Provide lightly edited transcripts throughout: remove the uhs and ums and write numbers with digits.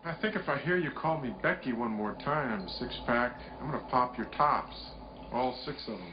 I think if I hear you call me Becky one more time, six-pack, I'm gonna pop your tops. All six of them.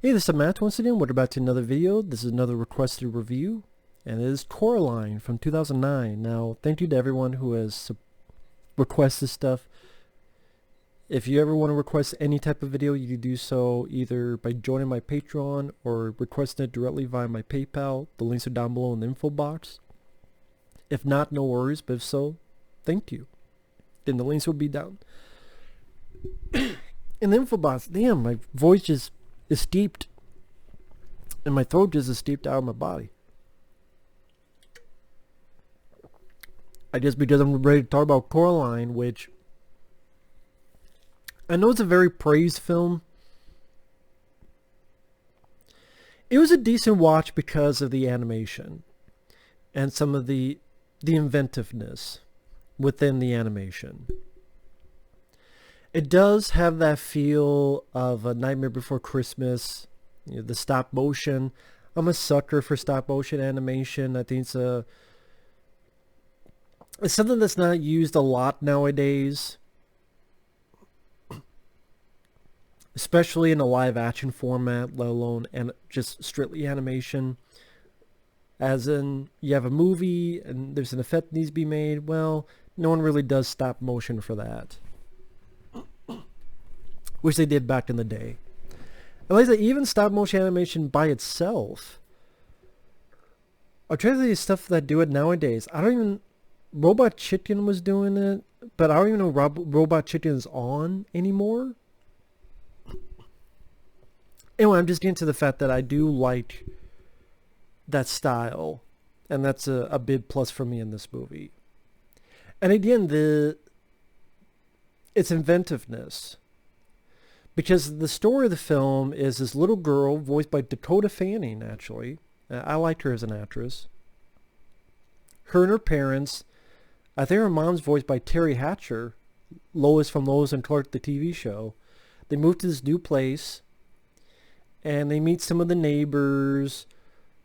Hey, this is Matt once again. We're back to another video. This is another requested review, and it is Coraline from 2009. Now, thank you to everyone who has requested stuff. If you ever want to request any type of video, you can do so either by joining my Patreon or requesting it directly via my PayPal. The links are down below in the info box. If not, no worries, but if so, thank you. Then the links will be down in the info box. Damn, my voice just is steeped, and my throat just is steeped out of my body. I guess because I'm ready to talk about Coraline, which I know it's a very praised film. It was a decent watch because of the animation and some of the inventiveness within the animation. It does have that feel of A Nightmare Before Christmas, you know, the stop motion. I'm a sucker for stop motion animation. I think it's something that's not used a lot nowadays, especially in a live action format, let alone and just strictly animation. As in, you have a movie and there's an effect that needs to be made. Well, no one really does stop motion for that, which they did back in the day. And like I said, even stop motion animation by itself, I'm trying to think of stuff that do it nowadays. I don't even, Robot Chicken was doing it, but I don't even know Robot Chicken is on anymore. Anyway, I'm just getting to the fact that I do like that style, and that's a big plus for me in this movie. And again, its inventiveness. Because the story of the film is this little girl, voiced by Dakota Fanning, actually. I liked her as an actress. Her and her parents, I think her mom's voiced by Terry Hatcher, Lois from Lois and Clark, the TV show. They move to this new place, and they meet some of the neighbors,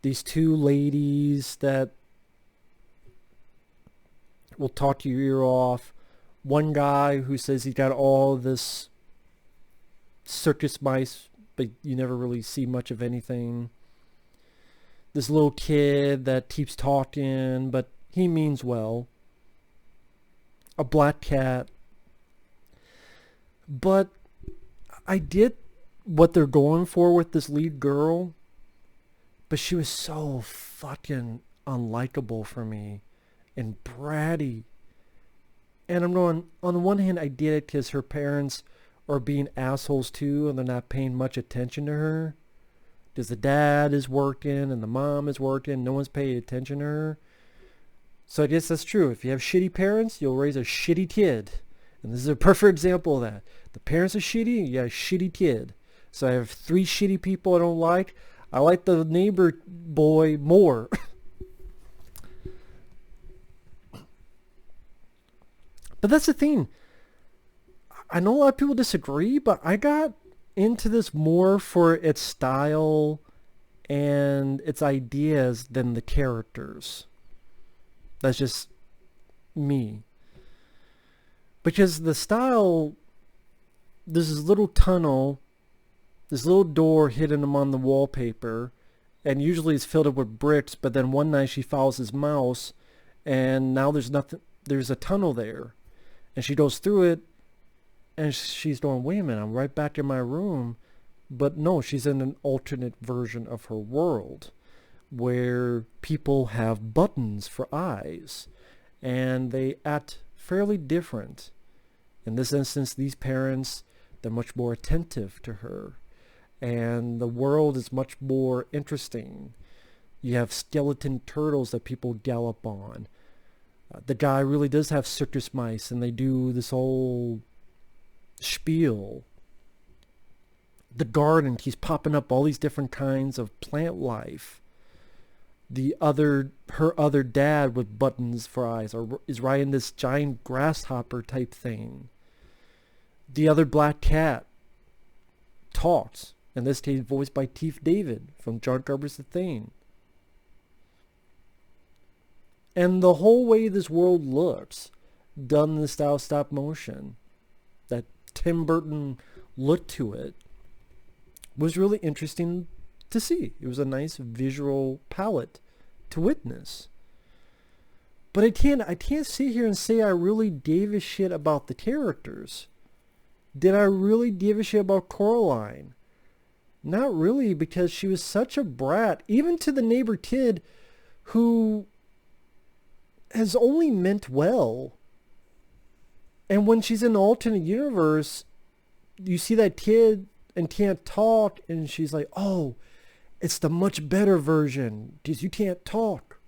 these two ladies that will talk your ear off. One guy who says he's got all this circus mice, but you never really see much of anything. This little kid that keeps talking, but he means well. A black cat. But I get what they're going for with this lead girl, but she was so fucking unlikable for me and bratty. And I'm going, on the one hand, I did it because her parents are being assholes too, and they're not paying much attention to her. Because the dad is working and the mom is working, no one's paying attention to her. So I guess that's true. If you have shitty parents, you'll raise a shitty kid. And this is a perfect example of that. The parents are shitty, you got a shitty kid. So I have 3 shitty people I don't like. I like the neighbor boy more. But that's the thing. I know a lot of people disagree, but I got into this more for its style and its ideas than the characters. That's just me. Because the style, there's this little tunnel, this little door hidden among the wallpaper, and usually it's filled up with bricks, but then one night she follows his mouse, and now there's nothing, there's a tunnel there. And she goes through it, And she's going, wait a minute, I'm right back in my room. But no, she's in an alternate version of her world where people have buttons for eyes and they act fairly different. In this instance, these parents, they're much more attentive to her, and the world is much more interesting. You have skeleton turtles that people gallop on. The guy really does have circus mice, and they do this whole spiel. The garden keeps popping up all these different kinds of plant life. Her other dad with buttons for eyes is riding this giant grasshopper type thing. The other black cat talks, in this case voiced by Teef David from John Carpenter's The Thing. And the whole way this world looks, done in the style of stop motion, that Tim Burton look to it, was really interesting to see. It was a nice visual palette to witness. But I can't sit here and say I really gave a shit about the characters. Did I really give a shit about Coraline? Not really, because she was such a brat, even to the neighbor kid who has only meant well. And when she's in the alternate universe, you see that kid and can't talk, and she's like, oh, it's the much better version because you can't talk.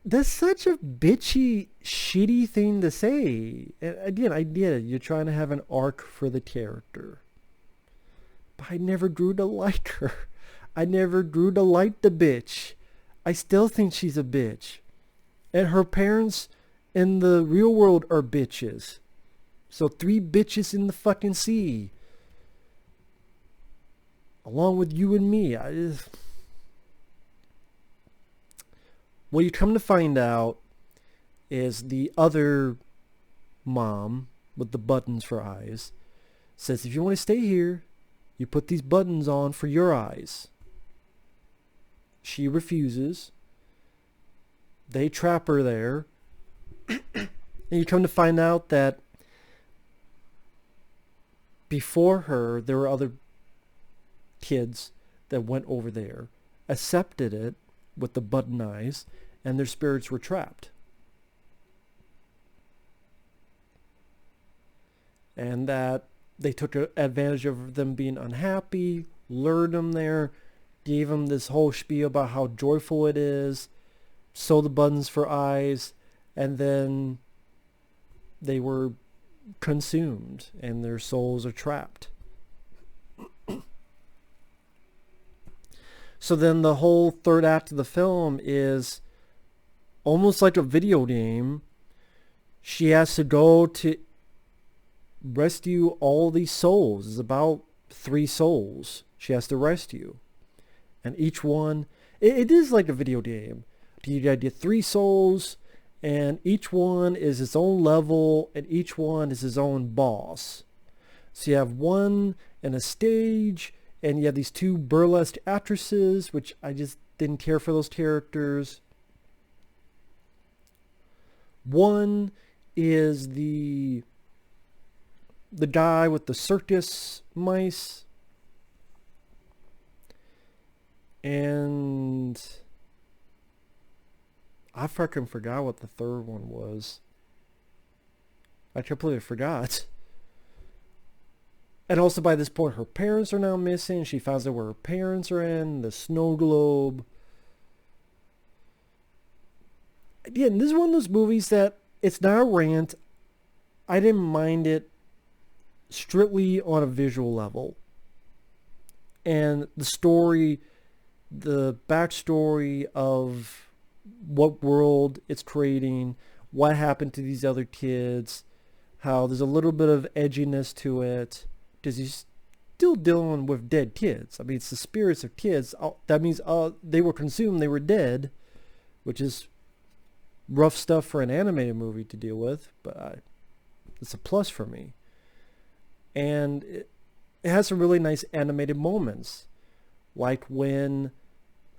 That's such a bitchy, shitty thing to say. And again, I get it. You're trying to have an arc for the character. But I never grew to like her. I never grew to like the bitch. I still think she's a bitch. And her parents in the real world are bitches. So 3 bitches in the fucking sea. Along with you and me. What you come to find out is the other mom with the buttons for eyes says, if you want to stay here, you put these buttons on for your eyes. She refuses. They trap her there. And you come to find out that before her, there were other kids that went over there, accepted it with the button eyes, and their spirits were trapped. And that they took advantage of them being unhappy, lured them there, gave them this whole spiel about how joyful it is, sew the buttons for eyes, and then they were consumed and their souls are trapped. So then the whole third act of the film is almost like a video game. She has to go to rescue all these souls. It's about 3 souls she has to rescue. And each one, it is like a video game. You get 3 souls, and each one is its own level, and each one is his own boss. So you have one in a stage, and you have these 2 burlesque actresses, which I just didn't care for those characters. One is the guy with the circus mice. And I fucking forgot what the third one was. I completely forgot. And also by this point, her parents are now missing. She finds out where her parents are in, the snow globe. Again, this is one of those movies that it's not a rant. I didn't mind it strictly on a visual level. And the story, the backstory of what world it's creating, what happened to these other kids, how there's a little bit of edginess to it. Because he's still dealing with dead kids. I mean, it's the spirits of kids. That means they were consumed, they were dead, which is rough stuff for an animated movie to deal with, but it's a plus for me. And it has some really nice animated moments, like when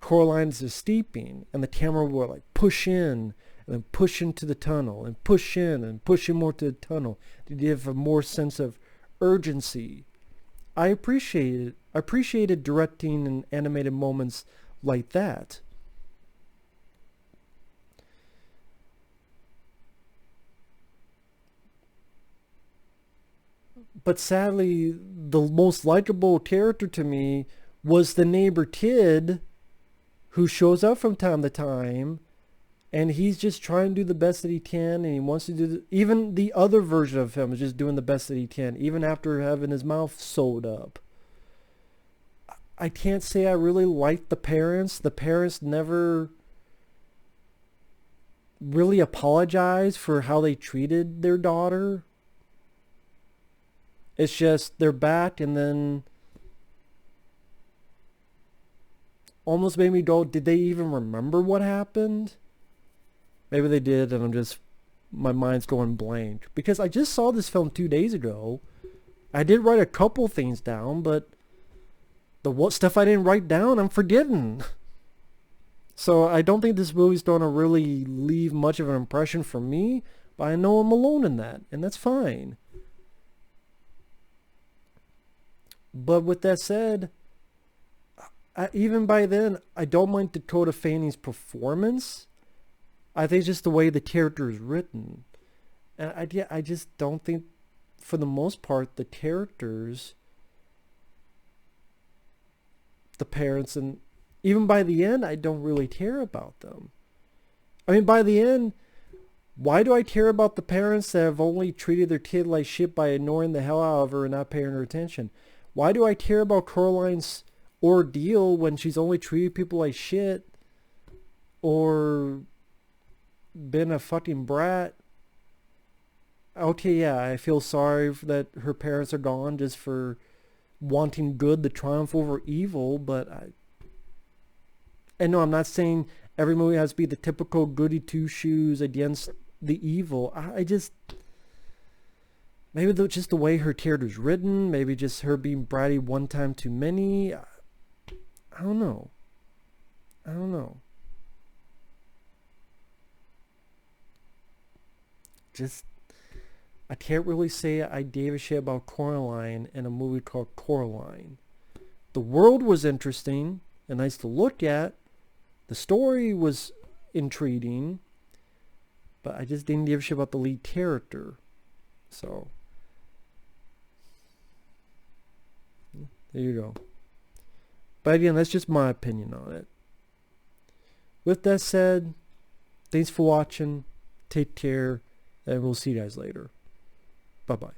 Coraline's is steeping and the camera will like push in and push into the tunnel and push in and push in more to the tunnel to give a more sense of urgency. I appreciated directing and animated moments like that. But sadly, the most likable character to me was the neighbor kid who shows up from time to time, and he's just trying to do the best that he can, and he wants to do even the other version of him is just doing the best that he can, even after having his mouth sewed up. I can't say I really liked the parents. The parents never really apologized for how they treated their daughter. It's just they're back, and then almost made me go, did they even remember what happened? Maybe they did, and my mind's going blank. Because I just saw this film 2 days ago. I did write a couple things down, but the stuff I didn't write down, I'm forgetting. So I don't think this movie's going to really leave much of an impression for me, but I know I'm alone in that, and that's fine. But with that said, even by then, I don't mind Dakota Fanning's performance. I think it's just the way the character is written. And I just don't think, for the most part, the characters, the parents, and even by the end, I don't really care about them. I mean, by the end, why do I care about the parents that have only treated their kid like shit by ignoring the hell out of her and not paying her attention? Why do I care about Coraline's ordeal when she's only treated people like shit or been a fucking brat? Okay, yeah, I feel sorry that her parents are gone just for wanting good to triumph over evil, but and no, I'm not saying every movie has to be the typical goody two-shoes against the evil. I just, maybe just the way her character's written, maybe just her being bratty one time too many. I don't know. Just, I can't really say I gave a shit about Coraline in a movie called Coraline. The world was interesting and nice to look at. The story was intriguing, but I just didn't give a shit about the lead character. So, there you go. But again, that's just my opinion on it. With that said, thanks for watching. Take care, and we'll see you guys later. Bye-bye.